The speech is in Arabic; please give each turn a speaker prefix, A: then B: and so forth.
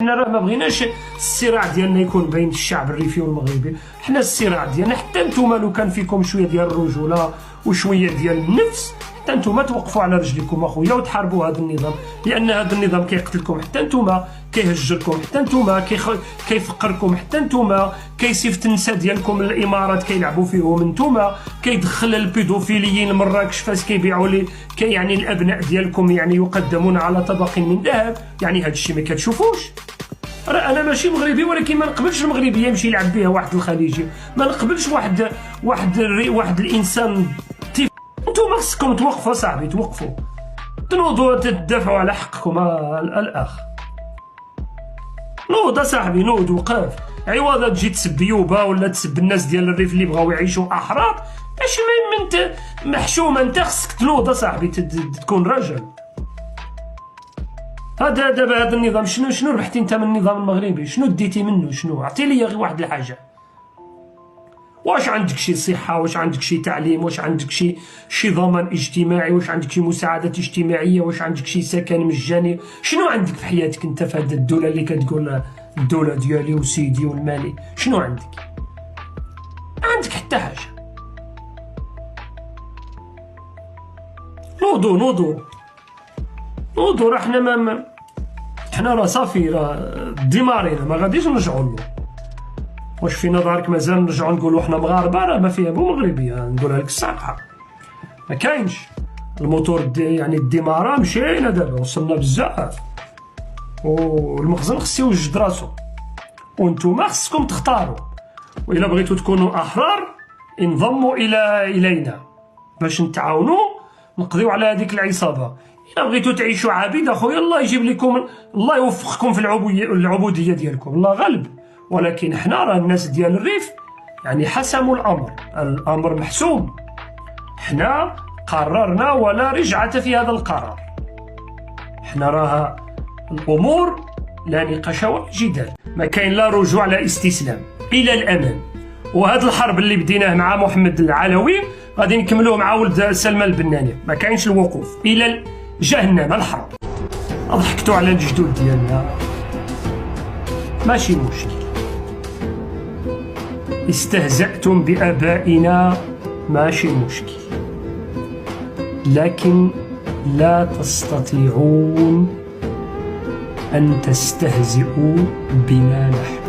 A: حنا راه ما بغيناش الصراع ديالنا يكون بين الشعب الريفي والمغربي، حنا الصراع ديالنا حتى نتوما لو كان فيكم شويه ديال الرجوله وشويه ديال النفس، حتى نتوما توقفوا على رجليكم اخويا وتحاربوا هذا النظام، لان هذا النظام كيقتلكم حتى نتوما، كيهجركم حتى نتوما، كيفقركم حتى نتوما، كيصيفط النساء ديالكم للامارات كيلعبوا فيهم نتوما، كيدخل البيدوفيليين لمراكش فاش كيبيعوا لي يعني الابناء ديالكم يعني يقدمون على طبق من ذهب، يعني هذا الشيء ما كتشوفوش. راه انا ماشي مغربي، ولكن ما نقبلش المغربي يمشي يلعب بها واحد الخليجي، ما نقبلش واحد الانسان نتوما خصكم توقفوا صاحبي، توقفوا تنوضوا تدافعوا على حقكم الاخ. نوض صاحبي، نوض وقف، عوضا تجي تسب يوبا ولا تسب الناس ديال الريف اللي بغاو يعيشوا احرار، ماشي ما انت محشومه، انت خصك تنوض صاحبي، تكون رجل. هذا دابا هذا النظام شنو ربحتي انت من النظام المغربي؟ شنو ديتي منه؟ شنو عطي لي غير واحد الحاجه. واش عندك شي صحه؟ واش عندك شي تعليم؟ واش عندك شي ضمان اجتماعي؟ واش عندك شي مساعدات اجتماعيه؟ واش عندك شي سكن مجاني؟ شنو عندك في حياتك انت في هذه الدوله اللي كتقول الدوله ديالي وسيدي والمالي؟ شنو عندك؟ ما عندك حتى حاجه. نوضوا راه حنا راه صافي، راه ديمارينا، ما غاديش نرجعوا له. واش في نظرك مازال نرجعوا نقولوا حنا مغاربه؟ راه ما فيها بو مغربيه، نقولها لك الصراحه ما كاينش. الموتور يعني الديمارا مشينا دابا، وصلنا بزاف، والمخزن خصو يوجد راسو، وانتوما خصكم تختاروا، والا بغيتوا تكونوا احرار انضموا الينا باش نتعاونوا نقضيو على هذيك العصابه. الا بغيتوا تعيشوا عبيد اخويا، الله يجيب لكم، الله يوفقكم في العبوديه ديالكم، الله غالب. ولكن حنا راه الناس ديال الريف يعني حسموا الامر محسوم، حنا قررنا ولا رجعه في هذا القرار. حنا راه الامور لا نقاش ولا جدال، ما كاين لا رجوع لا استسلام، الى الامام. وهذه الحرب اللي بديناه مع محمد العلوي غادي نكملوه مع ولد سلمى البناني، ما كاينش الوقوف الى جهنم الحرب. ضحكتوا على الجدود ديالنا، ماشي مشكل، استهزأتم بآبائنا، ماشي مشكل، لكن لا تستطيعون أن تستهزئوا بنا نحن.